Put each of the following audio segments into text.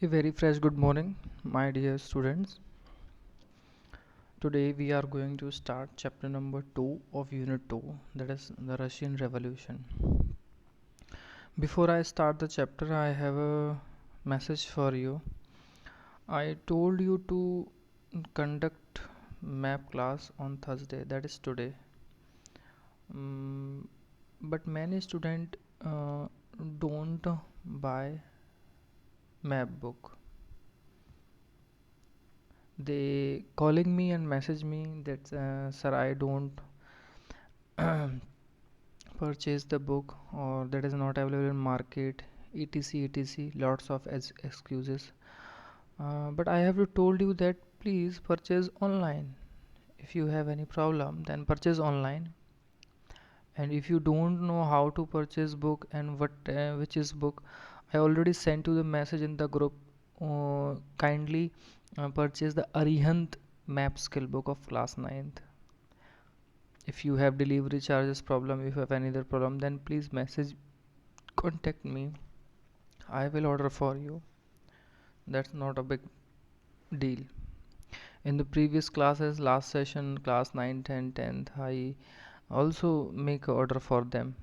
A very fresh good morning, my dear students. Today we are going to start chapter number 2 of unit 2, that is the Russian Revolution. Before I start the chapter, I have a message for you. I told you to conduct map class on Thursday, that is today. Mm, but many students don't buy map book. They calling me and message me that sir, I don't purchase the book, or that is not available in market, etc, lots of excuses. But I have to told you that please purchase online. If you have any problem, then purchase online. And if you don't know how to purchase book and what which is book, I already sent you the message in the group. Kindly purchase the Arihant map skill book of class 9th. If you have delivery charges problem, if you have any other problem, then please message, contact me. I will order for you. That's not a big deal. In the previous classes, last session, class 9, 10, 10th, I also make a order for them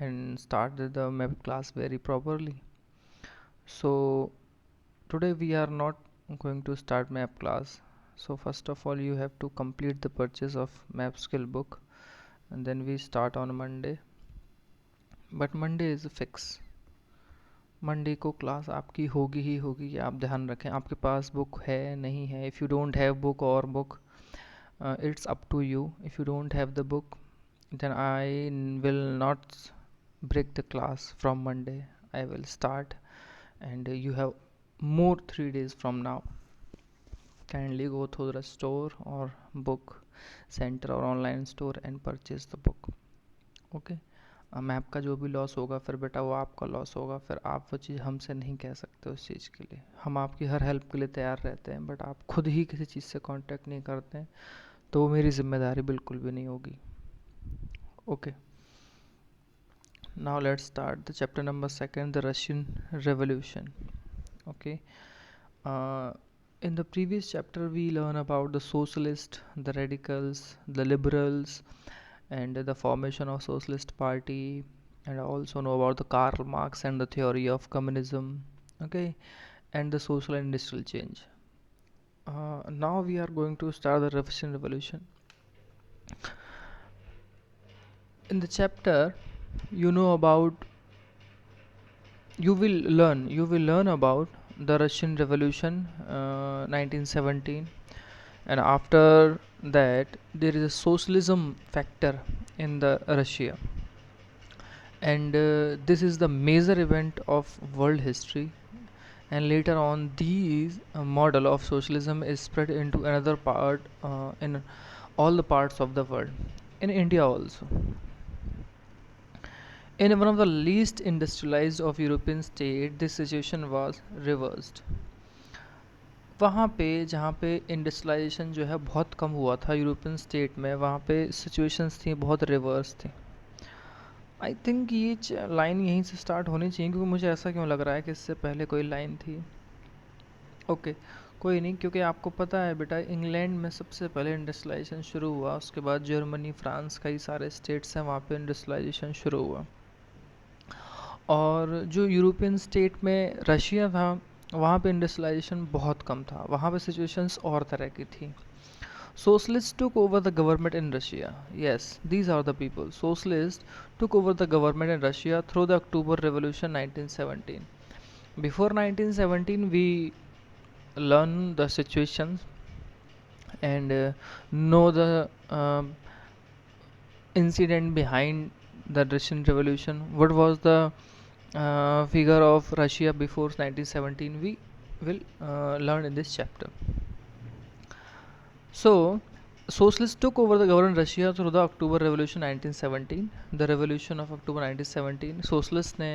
and started the map class very properly. So today we are not going to start map class. So first of all, you have to complete the purchase of map skill book, and then we start on Monday. But Monday is fix. Monday को class आपकी होगी ही होगी, कि आप ध्यान रखें आपके पास book है नहीं है. If you don't have book और book, it's up to you. If you don't have the book, then I will not break the class from Monday. I will start, and you have more 3 days from now. Kindly go to the store or book center or online store and purchase the book. Okay. Map का जो भी loss होगा फिर बेटा वो आपका loss होगा, फिर आप वो चीज़ हमसे नहीं कह सकते उस चीज़ के लिए. हम आपकी हर हेल्प के लिए तैयार रहते हैं, बट आप खुद ही किसी चीज़ से कांटेक्ट नहीं करते हैं तो वो मेरी जिम्मेदारी बिल्कुल भी नहीं होगी. Okay, now let's start the chapter number 2, the Russian revolution. Okay, in the previous chapter we learn about the socialist, the radicals, the liberals, and the formation of socialist party, and also know about the Karl Marx and the theory of communism. Okay, and the social and industrial change. Now we are going to start the Russian Revolution. In the chapter, you know about you will learn about the Russian Revolution, 1917, and after that there is a socialism factor in the Russia, and this is the major event of world history. And later on, these model of socialism is spread into another part, in all the parts of the world, in India also. In one of the least industrialized of European states, this situation was reversed. वहाँ पे जहाँ पे industrialisation जो है बहुत कम हुआ था European state में, वहाँ पे सिचुएशंस थी बहुत रिवर्स थी. आई थिंक ये लाइन यहीं से स्टार्ट होनी चाहिए, क्योंकि मुझे ऐसा क्यों लग रहा है कि इससे पहले कोई लाइन थी. ओके, कोई नहीं, क्योंकि आपको पता है बेटा इंग्लैंड में सबसे पहले इंडस्ट्रियलाइजेशन शुरू हुआ, उसके बाद जर्मनी, फ्रांस, कई सारे स्टेट्स हैं वहाँ पे इंडस्ट्रियलाइजेशन शुरू हुआ. और जो यूरोपियन स्टेट में रशिया था, वहाँ पे इंडस्ट्रियलाइजेशन बहुत कम था, वहाँ पे सिचुएशंस और तरह की थी. Socialists took over the government in Russia. Yes, these are the people. Socialists took over the government in Russia through the October Revolution 1917. Before 1917, we learn the situations and know the incident behind the Russian Revolution. What was the figure of Russia before 1917? We will learn in this chapter. So, socialists took over the government in Russia through the October Revolution 1917. The revolution of October 1917, socialists ने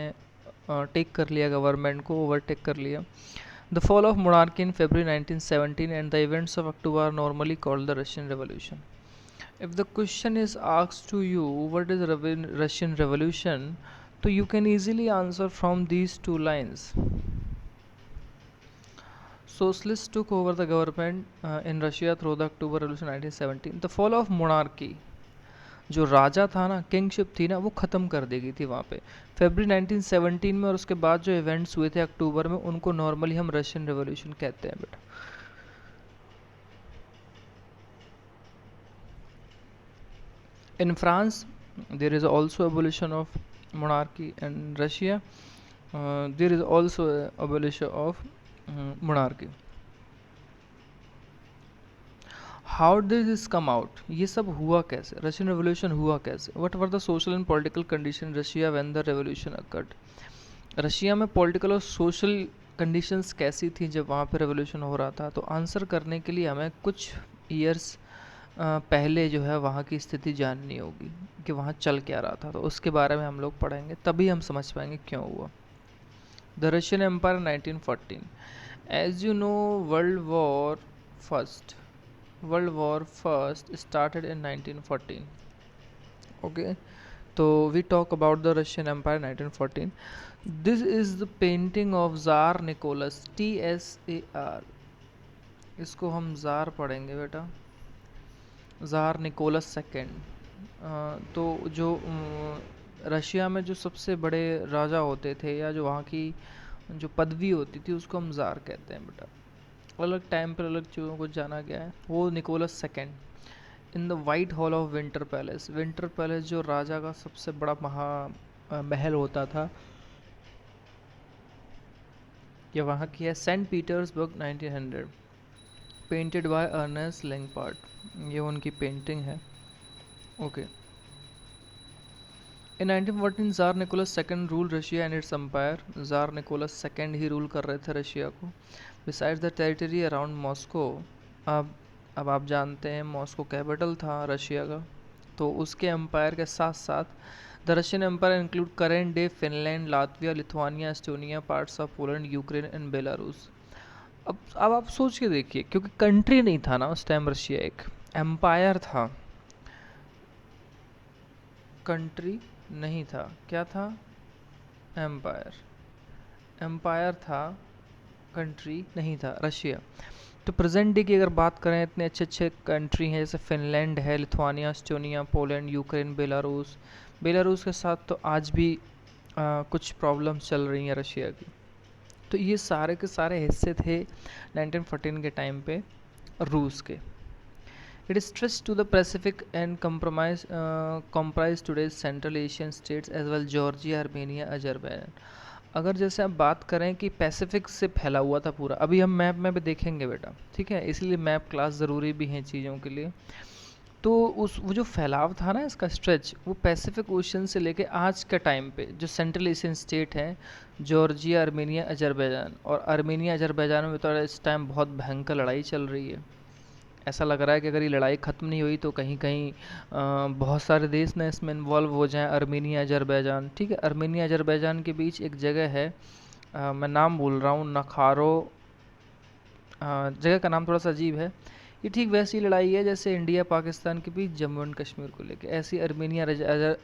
take कर लिया government को, overtake कर लिया. The fall of monarchy in February 1917 and the events of October are normally called the Russian Revolution. If the question is asked to you, what is Russian Revolution, so you can easily answer from these two lines. socialists took over the government in Russia through the October Revolution 1917. The fall of monarchy, जो राजा था ना, kingship थी ना, वो ख़त्म कर दी गई थी वहाँ पे फरवरी 1917 में, और उसके बाद जो इवेंट्स हुए थे अक्टूबर में, उनको नॉर्मली हम रशियन रेवोल्यूशन कहते हैं बेटा. In France, there is also abolition of monarchy, and Russia, there is also abolition of monarchy. How did this come out, ये सब हुआ कैसे, रशियन रेवोल्यूशन हुआ कैसे. What were the social and political condition Russia when the revolution occurred. Russia में political और social conditions कैसी थी जब वहाँ पे रेवोल्यूशन हो रहा था. तो आंसर करने के लिए हमें कुछ ईयर्स पहले जो है वहाँ की स्थिति जाननी होगी कि वहाँ चल क्या रहा था. तो उसके बारे में हम लोग पढ़ेंगे, तभी हम समझ पाएंगे क्यों हुआ. The Russian empire 1914. As you know, World War First started in 1914. Okay, so we talk about the Russian Empire 1914. This is the painting of Tsar Nicholas, TSAR. इसको हम ज़ार पढ़ेंगे बेटा, ज़ार निकोलस सेकेंड. तो जो रशिया में जो सबसे बड़े राजा होते थे, या जो वहाँ की जो पदवी होती थी, उसको हम ज़ार कहते हैं बेटा. अलग टाइम पर अलग चीज़ों को जाना गया है. वो Nicholas second in the white hall of Winter Palace. Winter Palace जो राजा का सबसे बड़ा महल होता था, ये वहाँ की है. Saint Petersburg 1900. Painted by Ernest Langpard. ये उनकी पेंटिंग है. Okay. In 1914 tsar Nicholas second rule Russia and its empire. Tsar Nicholas second ही रूल कर रहे थे रशिया को. Besides the territory around Moscow. अब आप जानते हैं मॉस्को कैपिटल था रशिया का. तो उसके एम्पायर के साथ साथ the Russian empire include current day Finland, Latvia, Lithuania, Estonia, parts of Poland, Ukraine and Belarus. अब आप सोच के देखिए, क्योंकि कंट्री नहीं था ना उस टाइम रशिया, एक एम्पायर था, कंट्री नहीं था. क्या था? एम्पायर. एम्पायर था, कंट्री नहीं था रशिया. तो प्रेजेंट डे की अगर बात करें, इतने अच्छे अच्छे कंट्री हैं, जैसे फिनलैंड है, Lithuania, Estonia, Poland, Ukraine, Belarus. Belarus के साथ तो आज भी कुछ प्रॉब्लम्स चल रही हैं रशिया की. तो ये सारे के सारे हिस्से थे 1914 के टाइम पे रूस के. It is stretch to the Pacific and comprise today's central Asian states as well Georgia, Armenia, Azerbaijan. अगर जैसे आप बात करें कि पैसिफिक से फैला हुआ था पूरा, अभी हम मैप में भी देखेंगे बेटा, ठीक है, इसलिए मैप क्लास ज़रूरी भी है चीज़ों के लिए. तो वो जो फैलाव था ना इसका स्ट्रेच, वो पैसिफिक ओशन से लेके आज के टाइम पे जो सेंट्रल एशियन स्टेट हैं, जॉर्जिया, आर्मेनिया, अजरबैजान. और आर्मेनिया अजरबैजान में तो इस टाइम बहुत भयंकर लड़ाई चल रही है. ऐसा लग रहा है कि अगर ये लड़ाई ख़त्म नहीं हुई तो कहीं कहीं बहुत सारे देश ना इसमें इन्वॉल्व हो जाएं. आर्मेनिया अजरबैजान, ठीक है. आर्मेनिया अजरबैजान के बीच एक जगह है, मैं नाम भूल रहा हूँ, नखारो. जगह का नाम थोड़ा सा अजीब है. ये ठीक वैसी लड़ाई है जैसे इंडिया पाकिस्तान के बीच जम्मू एंड कश्मीर को लेके, ऐसी आर्मेनिया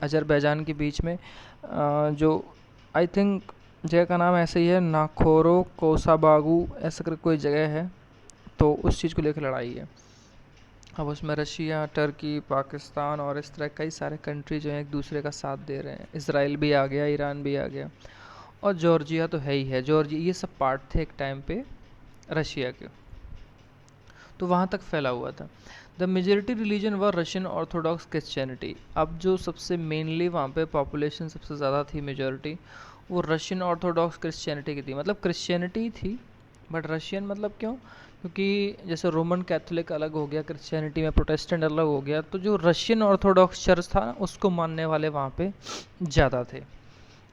अजरबैजान के बीच में जो आई थिंक जगह का नाम ऐसे ही है, नाखोरो कोसाबागू ऐसा कर कोई जगह है. तो उस चीज़ को लेकर लड़ाई है. अब उसमें रशिया, टर्की, पाकिस्तान और इस तरह कई सारे कंट्री जो हैं एक दूसरे का साथ दे रहे हैं. इसराइल भी आ गया, ईरान भी आ गया, और जॉर्जिया तो है ही है. जॉर्जिया ये सब पार्ट थे एक टाइम पे रशिया के. तो वहाँ तक फैला हुआ था. The majority religion were Russian Orthodox Christianity. अब जो सबसे मेनली वहाँ पे पॉपुलेशन सबसे ज़्यादा थी, मेजॉरिटी, वो रशियन ऑर्थोडॉक्स क्रिश्चियनिटी की थी. मतलब क्रिश्चियनिटी थी बट रशियन मतलब क्यों? क्योंकि जैसे रोमन कैथोलिक अलग हो गया, क्रिश्चियनिटी में प्रोटेस्टेंट अलग हो गया, तो जो रशियन ऑर्थोडॉक्स चर्च था उसको मानने वाले वहाँ पे ज़्यादा थे.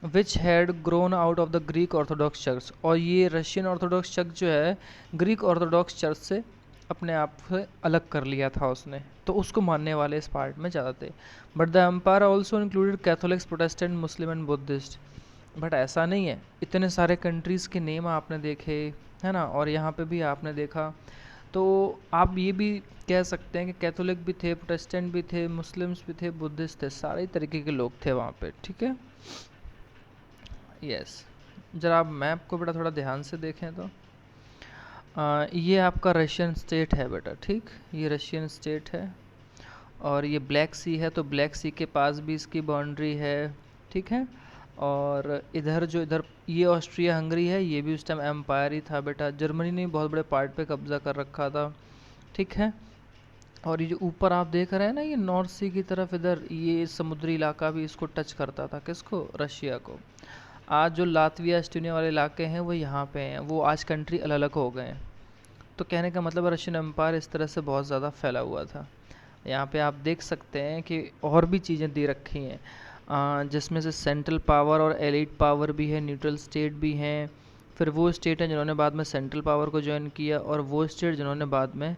Which had grown out of the Greek Orthodox church. और ये रशियन ऑर्थोडॉक्स चर्च जो है ग्रीक ऑर्थोडॉक्स चर्च से अपने आप से अलग कर लिया था उसने, तो उसको मानने वाले इस पार्ट में ज़्यादा थे. But the empire also included Catholics, Protestant, Muslim and Buddhist. बट ऐसा नहीं है. इतने सारे कंट्रीज़ के नेम आपने देखे है ना, और यहाँ पे भी आपने देखा, तो आप ये भी कह सकते हैं कि कैथोलिक भी थे, प्रोटेस्टेंट भी थे, मुस्लिम्स भी थे, बुद्धिस्ट थे, सारे तरीके के लोग थे वहाँ पे. ठीक है, यस. जरा आप मैप को बड़ा थोड़ा ध्यान से देखें तो ये आपका रशियन स्टेट है बेटा, ठीक, ये रशियन स्टेट है। और ये ब्लैक सी है, तो ब्लैक सी के पास भी इसकी बाउंड्री है, ठीक है। और इधर जो इधर ये ऑस्ट्रिया हंगरी है, ये भी उस टाइम एम्पायर ही था बेटा, जर्मनी ने बहुत बड़े पार्ट पे कब्जा कर रखा था, ठीक है। और ये जो ऊपर आप देख रहे हैं ना, ये नॉर्थ सी की तरफ इधर ये समुद्री इलाका भी इसको टच करता था, किसको, रशिया को। आज जो लातविया एस्टोनिया वाले इलाके हैं वो यहाँ पे हैं, वो आज कंट्री अलग अलग हो गए हैं। तो कहने का मतलब रशियन एम्पायर इस तरह से बहुत ज़्यादा फैला हुआ था। यहाँ पे आप देख सकते हैं कि और भी चीज़ें दे रखी हैं, जिसमें से सेंट्रल पावर और एलीट पावर भी है, न्यूट्रल स्टेट भी हैं। फिर वो स्टेट हैं जिन्होंने बाद में सेंट्रल पावर को ज्वाइन किया, और वो स्टेट जिन्होंने बाद में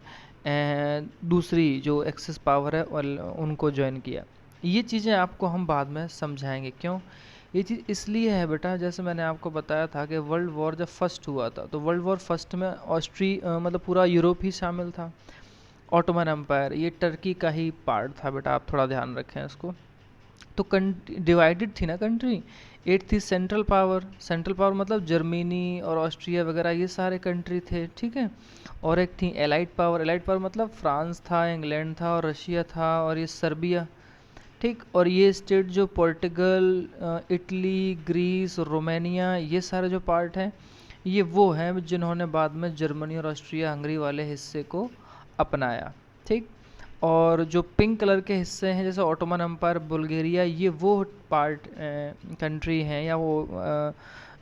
दूसरी जो एक्सेस पावर है और उनको ज्वाइन किया। ये चीज़ें आपको हम बाद में समझाएंगे क्यों। ये चीज़ इसलिए है बेटा, जैसे मैंने आपको बताया था कि वर्ल्ड वॉर जब फर्स्ट हुआ था, तो वर्ल्ड वॉर फर्स्ट में मतलब पूरा यूरोप ही शामिल था। ऑटोमन एम्पायर ये टर्की का ही पार्ट था बेटा, आप थोड़ा ध्यान रखें इसको। तो डिवाइडेड थी ना कंट्री। एक थी सेंट्रल पावर, सेंट्रल पावर मतलब जर्मनी और ऑस्ट्रिया वगैरह ये सारे कंट्री थे, ठीक है। और एक थी एलाइट पावर, एलाइट पावर मतलब फ्रांस था, इंग्लैंड था और रशिया था और ये सर्बिया, ठीक। और ये स्टेट जो पोर्टुगल, इटली, ग्रीस, रोमानिया, ये सारे जो पार्ट हैं, ये वो हैं जिन्होंने बाद में जर्मनी और ऑस्ट्रिया हंगरी वाले हिस्से को अपनाया, ठीक। और जो पिंक कलर के हिस्से हैं जैसे ऑटोमन एम्पायर, बुल्गारिया, ये वो पार्ट कंट्री हैं या वो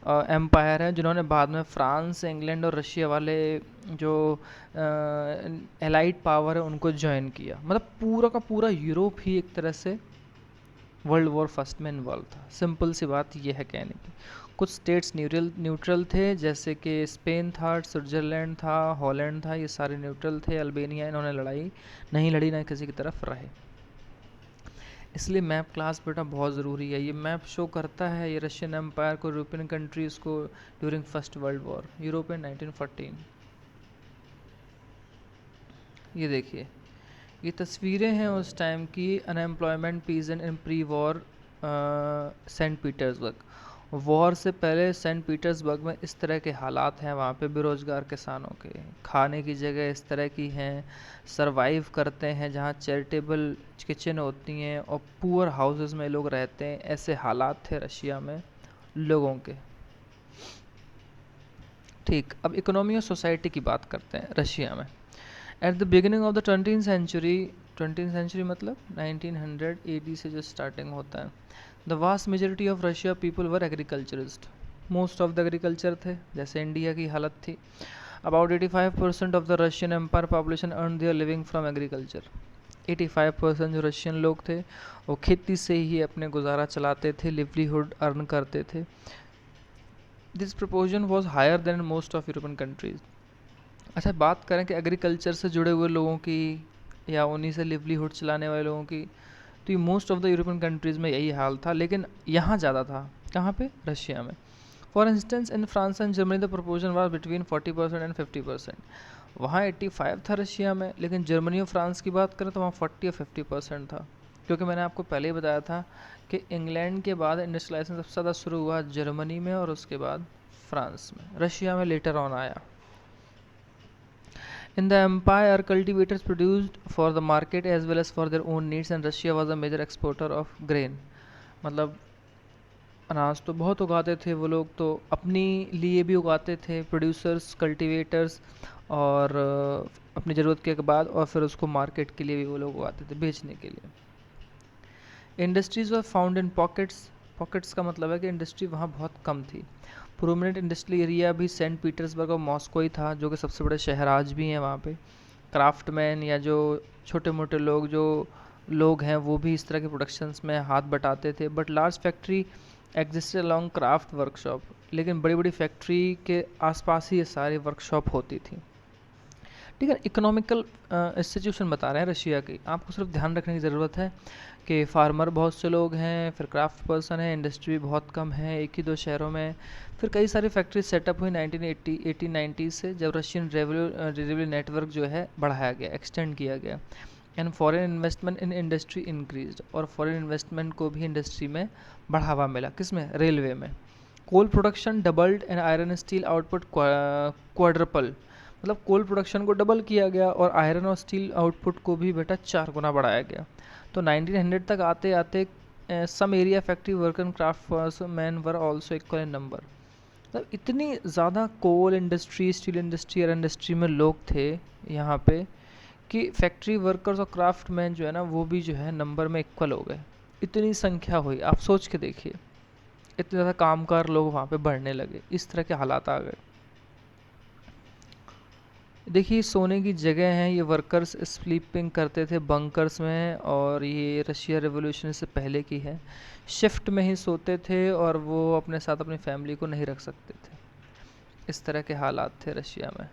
एम्पायर हैं जिन्होंने बाद में फ्रांस, इंग्लैंड और रशिया वाले जो एलाइड पावर है उनको ज्वाइन किया। मतलब पूरा का पूरा यूरोप ही एक तरह से वर्ल्ड वॉर फर्स्ट में इन्वॉल्व था। सिंपल सी बात ये है कहने की। कुछ स्टेट्स न्यूट्रल थे, जैसे कि स्पेन था, स्विट्ज़रलैंड था, हॉलैंड था, ये सारे न्यूट्रल थे। अल्बेनिया इन्होंने लड़ाई नहीं लड़ी, ना किसी की तरफ रहे। इसलिए मैप क्लास बेटा बहुत ज़रूरी है। ये मैप शो करता है ये रशियन एम्पायर को, यूरोपियन कंट्रीज़ को during first world war, Europe in 1914। ये देखिए, ये तस्वीरें हैं उस टाइम की, unemployment peasant in pre war Saint Petersburg. War से पहले सेंट पीटर्सबर्ग में इस तरह के हालात हैं, वहाँ पे बेरोज़गार किसानों के, खाने की जगह इस तरह की हैं, सरवाइव करते हैं जहाँ चैरिटेबल किचन होती हैं और पुअर हाउसेस में लोग रहते हैं। ऐसे हालात थे रशिया में लोगों के, ठीक। अब इकोनॉमी और सोसाइटी की बात करते हैं रशिया में। At the beginning of the 20th century मतलब 1900 AD से जो स्टार्टिंग होता है, the vast majority of Russia people were agriculturist. Most of the agriculture थे, जैसे इंडिया की हालत थी। About 85% of the Russian empire population earn their living from agriculture. 85% जो रशियन लोग थे वो खेती से ही अपने गुजारा चलाते थे, लिवलीहुड अर्न करते थे। This proportion was higher than most of European countries. अच्छा, बात करें कि एग्रीकल्चर से जुड़े हुए लोगों की या उन्हीं से लिवलीहुड चलाने वाले लोगों की, तो ये most of the European countries में यही हाल था, लेकिन यहाँ ज़्यादा था। कहाँ पे? रशिया में। For instance in France and Germany the proportion was between 40% and 50%। वहाँ 85 था रशिया में, लेकिन जर्मनी और फ्रांस की बात करें तो वहाँ 40 या 50% था। क्योंकि मैंने आपको पहले ही बताया था कि इंग्लैंड के बाद इंडस्ट्रियलाइजेशन सबसे ज़्यादा शुरू हुआ जर्मनी में और उसके बाद फ्रांस में, रशिया में लेटर ऑन आया। In the empire, cultivators produced for the market as well as for their own needs, and Russia was a major exporter of grain. मतलब अनाज तो बहुत उगाते थे वो लोग, तो अपनी लिए भी उगाते थे, प्रोड्यूसर्स, कल्टीवेटर्स, और अपनी ज़रूरत के बाद और फिर उसको मार्केट के लिए भी वो लोग उगाते थे, बेचने के लिए। Industries were found in pockets. Pockets का मतलब है कि इंडस्ट्री वहाँ बहुत कम थी। प्रोमिनेंट इंडस्ट्रियल एरिया भी सेंट पीटर्सबर्ग और मॉस्को ही था, जो कि सबसे बड़े शहर आज भी हैं वहाँ पे। क्राफ्टमैन या जो छोटे मोटे लोग हैं वो भी इस तरह के प्रोडक्शंस में हाथ बटाते थे। But large factory existed along craft workshop. लेकिन बड़ी बड़ी फैक्ट्री के आसपास ही ये सारी वर्कशॉप होती थी, ठीक है। इकोनॉमिकल इंस्टीट्यूशन बता रहे हैं रशिया की, आपको सिर्फ ध्यान रखने की ज़रूरत है कि फार्मर बहुत से लोग हैं, फिर क्राफ्ट पर्सन है, इंडस्ट्री बहुत कम है, एक ही दो शहरों में। फिर कई सारी फैक्ट्रीज सेटअप हुई 1980 1890 से, जब रशियन रेवेन्यू नेटवर्क जो है बढ़ाया गया, एक्सटेंड किया गया। And foreign investment in industry increased, और फॉरेन इन्वेस्टमेंट को भी इंडस्ट्री में बढ़ावा मिला। किस में? रेलवे में। Coal production doubled and iron steel output quadruple. मतलब कोल प्रोडक्शन को डबल किया गया और आयरन और स्टील आउटपुट को भी बेटा 4 गुना बढ़ाया गया। तो 1900 तक आते आते some area factory worker and craft man were also equal in number. मतलब इतनी ज़्यादा coal industry, steel industry, air industry में लोग थे यहाँ पे कि फैक्ट्री वर्कर्स और क्राफ्ट मैन जो है ना वो भी जो है नंबर में इक्वल हो गए। इतनी संख्या हुई, आप सोच के देखिए, इतने ज़्यादा कामगार लोग वहाँ पे बढ़ने लगे, इस तरह के हालात आ गए। देखिए सोने की जगह है, ये वर्कर्स स्लीपिंग करते थे बंकर्स में, और ये रशिया रेवोल्यूशन से पहले की है। शिफ्ट में ही सोते थे और वो अपने साथ अपनी फैमिली को नहीं रख सकते थे। इस तरह के हालात थे रशिया में।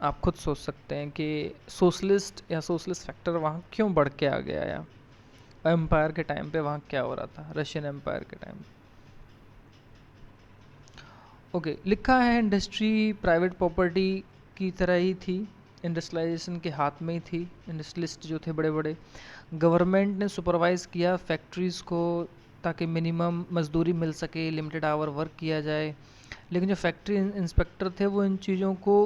आप खुद सोच सकते हैं कि सोशलिस्ट या सोशलिस्ट फैक्टर वहाँ क्यों बढ़ के आ गया, या एम्पायर के टाइम पे वहाँ क्या हो रहा था, रशियन एम्पायर के टाइम। ओके, लिखा है इंडस्ट्री प्राइवेट प्रॉपर्टी की तरह ही थी, इंडस्ट्रियलाइजेशन के हाथ में ही थी। इंडस्ट्रियलिस्ट जो थे बड़े बड़े, गवर्नमेंट ने सुपरवाइज़ किया फैक्ट्रीज़ को ताकि मिनिमम मजदूरी मिल सके, लिमिटेड आवर वर्क किया जाए। लेकिन जो फैक्ट्री इंस्पेक्टर थे वो इन चीज़ों को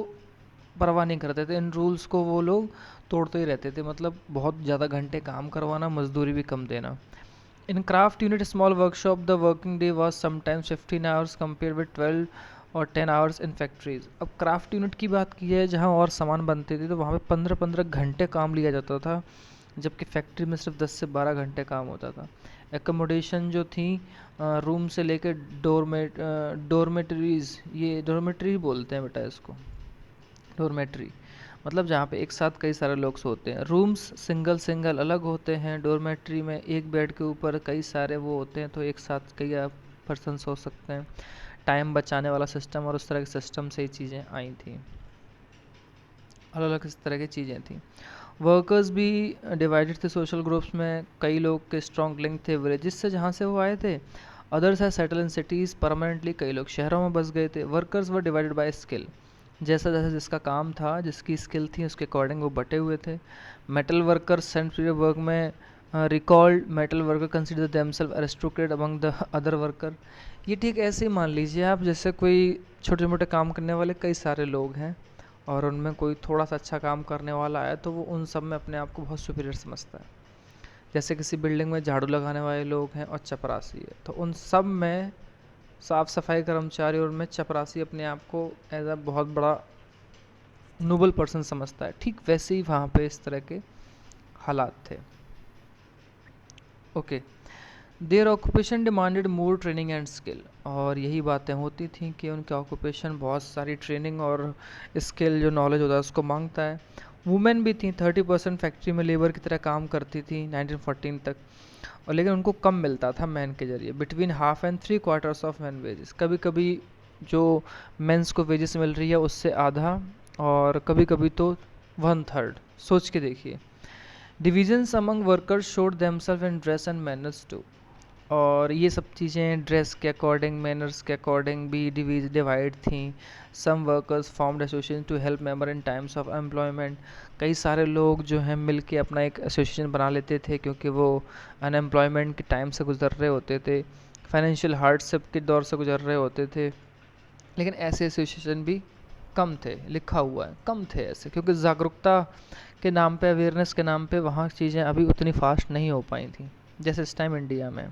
परवाह नहीं करते थे, इन रूल्स को वो लोग तोड़ते ही रहते थे। मतलब बहुत ज़्यादा घंटे काम करवाना, मजदूरी भी कम देना। इन craft unit small workshop the working day was sometimes 15 hours compare with 12 और 10 आवर्स इन फैक्ट्रीज। अब क्राफ्ट यूनिट की बात की है जहाँ और सामान बनते थे तो वहाँ पे 15-15 घंटे काम लिया जाता था, जबकि फैक्ट्री में सिर्फ 10 से 12 घंटे काम होता था। एकोमोडेशन जो थी, रूम से लेकर डोरमेटरीज, ये डोरमेटरी बोलते हैं बेटा इसको, डोरमेट्री, मतलब जहाँ पे एक साथ कई सारे लोग सोते हैं। रूम्स सिंगल सिंगल अलग होते हैं, डोरमेट्री में एक बेड के ऊपर कई सारे वो होते हैं, तो एक साथ कई पर्सन सो सकते हैं। टाइम बचाने वाला सिस्टम और उस तरह के सिस्टम से ही चीज़ें आई थी, अलग अलग इस तरह की चीज़ें थी। वर्कर्स भी डिवाइडेड थे सोशल ग्रुप्स में, कई लोग के स्ट्रॉन्ग लिंक थे विलेजेस से जहाँ से वो आए थे, अदर्स है सेटल इन सिटीज़ परमानेंटली, कई लोग शहरों में बस गए थे। Workers were divided by skill, जैसा जैसा जिसका काम था, जिसकी स्किल थी उसके अकॉर्डिंग वो बटे हुए थे। Metal worker saint period work में recalled metal worker consider themselves aristocrat among the other worker. ये ठीक ऐसे ही मान लीजिए आप, जैसे कोई छोटे मोटे काम करने वाले कई सारे लोग हैं और उनमें कोई थोड़ा सा अच्छा काम करने वाला है तो वो उन सब में अपने आप को बहुत सुपीरियर समझता है। जैसे किसी बिल्डिंग में झाड़ू लगाने वाले लोग हैं और चपरासी है, तो उन सब में साफ सफाई कर्मचारी और में चपरासी अपने आप को एज अ बहुत बड़ा नोबल पर्सन समझता है। ठीक वैसे ही वहाँ पे इस तरह के हालात थे। Okay, their occupation demanded more training and skill, और यही बातें होती थी कि उनके ऑक्यूपेशन बहुत सारी ट्रेनिंग और स्किल जो नॉलेज होता है उसको मांगता है। वुमेन भी थी, 30% फैक्ट्री में लेबर की तरह काम करती थी 1914 तक, और लेकिन उनको कम मिलता था मैन के जरिए, between half and 3/4 of man wages. कभी कभी जो मेंस को वेजेस मिल रही है उससे आधा, और कभी कभी तो 1/3। सोच के देखिए। Divisions among workers showed themself in dress and manners too, और ये सब चीज़ें ड्रेस के अकॉर्डिंग, मैनर्स के अकॉर्डिंग भी डिवाइड थी। Some workers formed association to help member in times of employment, कई सारे लोग जो हैं मिल के अपना एक एसोसिएशन बना लेते थे क्योंकि वो अनएम्प्लॉयमेंट के टाइम से गुजर रहे होते थे, फाइनेंशियल हार्डशिप के दौर से गुजर रहे होते थे। लेकिन ऐसे एसोसिएशन भी कम थे, लिखा हुआ है कम थे ऐसे, क्योंकि जागरूकता के नाम पे, अवेयरनेस के नाम पे वहाँ चीज़ें अभी उतनी फास्ट नहीं हो पाई थी जैसे इस टाइम इंडिया में।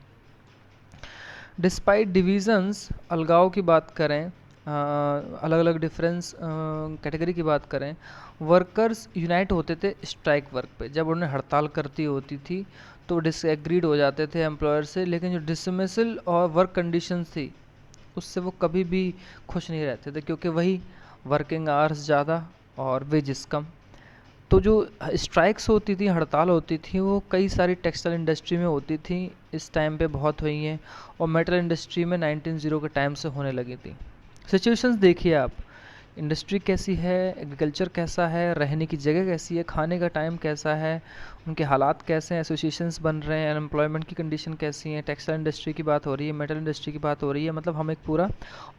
डिस्पाइट डिविजन्स, अलगाव की बात करें, अलग अलग डिफरेंस कैटेगरी की बात करें, वर्कर्स यूनाइट होते थे स्ट्राइक वर्क पे। जब उन्हें हड़ताल करती होती थी तो डिसएग्रीड हो जाते थे एम्प्लॉयर से, लेकिन जो डिसमिसल और वर्क कंडीशंस थी उससे वो कभी भी खुश नहीं रहते थे, क्योंकि वही वर्किंग आवर्स ज़्यादा और वेजेस कम। तो जो स्ट्राइक्स होती थी, हड़ताल होती थी, वो कई सारी टेक्सटाइल इंडस्ट्री में होती थी, इस टाइम पे बहुत हुई हैं, और मेटल इंडस्ट्री में 1900 के टाइम से होने लगी थी। सिचुएशंस देखिए आप, इंडस्ट्री कैसी है, एग्रीकल्चर कैसा है, रहने की जगह कैसी है, खाने का टाइम कैसा है, उनके हालात कैसे हैं, एसोसिएशंस बन रहे हैं, अनएम्प्लॉयमेंट की कंडीशन कैसी है, टेक्सटाइल इंडस्ट्री की बात हो रही है, मेटल इंडस्ट्री की बात हो रही है, मतलब हम एक पूरा।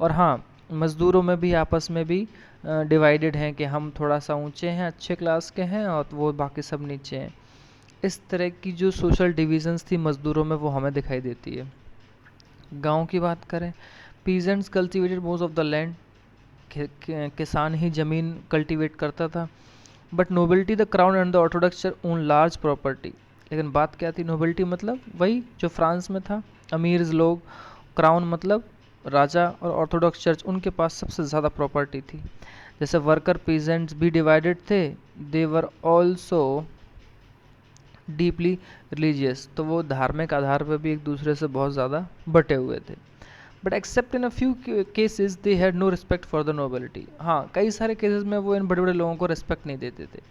और हाँ, मज़दूरों में भी आपस में भी डिवाइडेड हैं कि हम थोड़ा सा ऊंचे हैं, अच्छे क्लास के हैं, और वो बाकी सब नीचे हैं। इस तरह की जो सोशल डिविजन्स थी मज़दूरों में वो हमें दिखाई देती है। गांव की बात करें, peasants cultivated most of the land, किसान ही ज़मीन कल्टीवेट करता था। But nobility the crown and the Orthodox own large property. लेकिन बात क्या थी, नोबिलिटी मतलब वही जो फ्रांस में था, अमीर लोग, क्राउन मतलब राजा, और ऑर्थोडॉक्स चर्च उनके पास सबसे ज़्यादा प्रॉपर्टी थी। जैसे वर्कर पीजेंट्स भी डिवाइडेड थे, दे वर ऑल्सो डीपली रिलीजियस, तो वो धार्मिक आधार पर भी एक दूसरे से बहुत ज़्यादा बटे हुए थे। But except in a few cases they had no respect for the nobility. हाँ, कई सारे केसेस में वो इन बड़े बड़े लोगों को रिस्पेक्ट नहीं देते थे।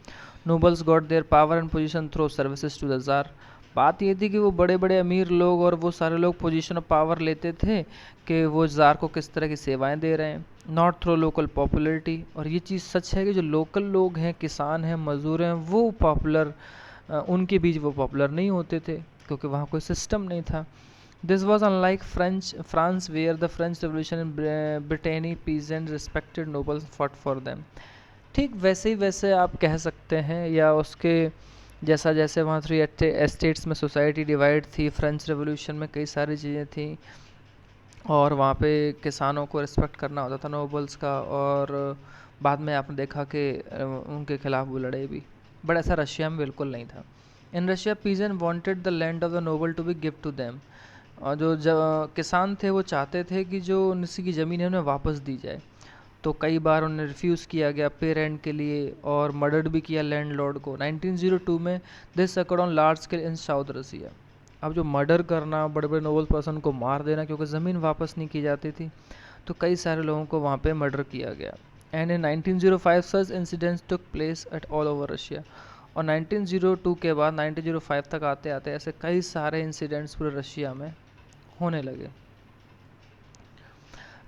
Nobles got their power and position through services to the tsar. बात ये थी कि वो बड़े बड़े अमीर लोग और वो सारे लोग पोजीशन ऑफ पावर लेते थे कि वो जार को किस तरह की सेवाएं दे रहे हैं, नॉट थ्रू लोकल पॉपुलरिटी। और ये चीज़ सच है कि जो लोकल लोग हैं, किसान हैं, मजदूर हैं, वो पॉपुलर, उनके बीच वो पॉपुलर नहीं होते थे क्योंकि वहाँ कोई सिस्टम नहीं था। This was unlike France where the French revolution in Brittany peasant respected nobles fought for them. ठीक वैसे ही वैसे आप कह सकते हैं, या उसके जैसा जैसे वहाँ थ्री एस्टेट्स में सोसाइटी डिवाइड थी, फ्रेंच रेवोल्यूशन में कई सारी चीज़ें थी और वहाँ पे किसानों को रिस्पेक्ट करना होता था नोबल्स का, और बाद में आपने देखा कि उनके खिलाफ वो लड़े भी। बट ऐसा रशिया में बिल्कुल नहीं था। In Russia peasant wanted the land of the noble to be gift to them. और जो किसान थे वो चाहते थे कि जो उनकी की ज़मीन है उन्हें वापस दी जाए। तो कई बार उन्हें रिफ्यूज़ किया गया पे रेंट के लिए और मर्डर भी किया लैंडलॉर्ड को। 1902 में this occurred on large scale in south Russia. अब जो मर्डर करना, बड़े बड़े नोबल पर्सन को मार देना क्योंकि ज़मीन वापस नहीं की जाती थी, तो कई सारे लोगों को वहाँ पे मर्डर किया गया। And in 1905 such incidents took place at all over Russia. और 1902 के बाद 1905 तक आते आते ऐसे कई सारे इंसिडेंट्स पूरे रशिया में होने लगे।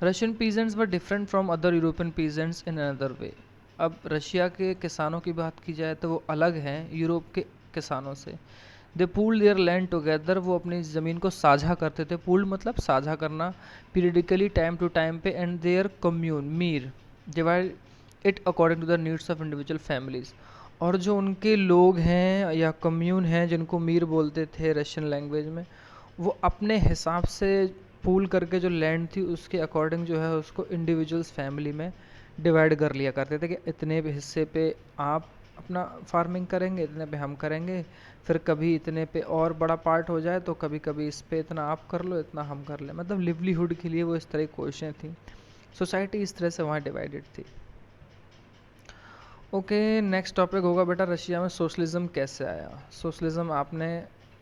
Russian peasants were different from other European peasants in another way. अब रशिया के किसानों की बात की जाए तो वो अलग हैं यूरोप के किसानों से। दे पूल्ड देयर लैंड टुगेदर, वो अपनी ज़मीन को साझा करते थे। पूल्ड मतलब साझा करना, पीरियडिकली टाइम टू टाइम पे। And their commune mir divide it according to the needs of individual families. और जो उनके लोग हैं या कम्यून हैं जिनको मीर बोलते थे रशियन लैंग्वेज में, वो अपने हिसाब से पूल करके जो लैंड थी उसके अकॉर्डिंग जो है उसको इंडिविजुअल्स फैमिली में डिवाइड कर लिया करते थे कि इतने भी हिस्से पे आप अपना फार्मिंग करेंगे, इतने पे हम करेंगे। फिर कभी इतने पे और बड़ा पार्ट हो जाए तो कभी कभी इस पे इतना आप कर लो, इतना हम कर लें। मतलब लिवलीहुड के लिए वो इस तरह की कोशिशें थी। सोसाइटी इस तरह से वहाँ डिवाइडेड थी। ओके, नेक्स्ट टॉपिक होगा बेटा रशिया में सोशलिज्म कैसे आया। सोशलिज्म आपने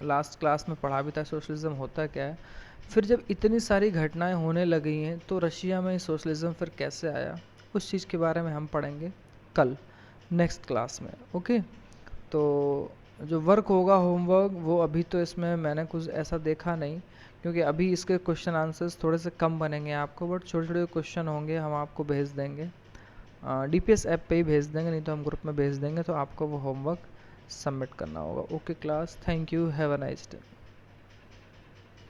लास्ट क्लास में पढ़ा भी था, सोशलिज्म होता क्या है। फिर जब इतनी सारी घटनाएं होने लगी हैं तो रशिया में सोशलिज्म फिर कैसे आया, उस चीज़ के बारे में हम पढ़ेंगे कल नेक्स्ट क्लास में। ओके, तो जो वर्क होगा होमवर्क, वो अभी तो इसमें मैंने कुछ ऐसा देखा नहीं क्योंकि अभी इसके क्वेश्चन आंसर्स थोड़े से कम बनेंगे आपको, बट छोटे छोटे क्वेश्चन होंगे, हम आपको भेज देंगे। डीपीएस ऐप पे ही भेज देंगे, नहीं तो हम ग्रुप में भेज देंगे, तो आपको वो होमवर्क सबमिट करना होगा। Okay class, thank you, have a nice day.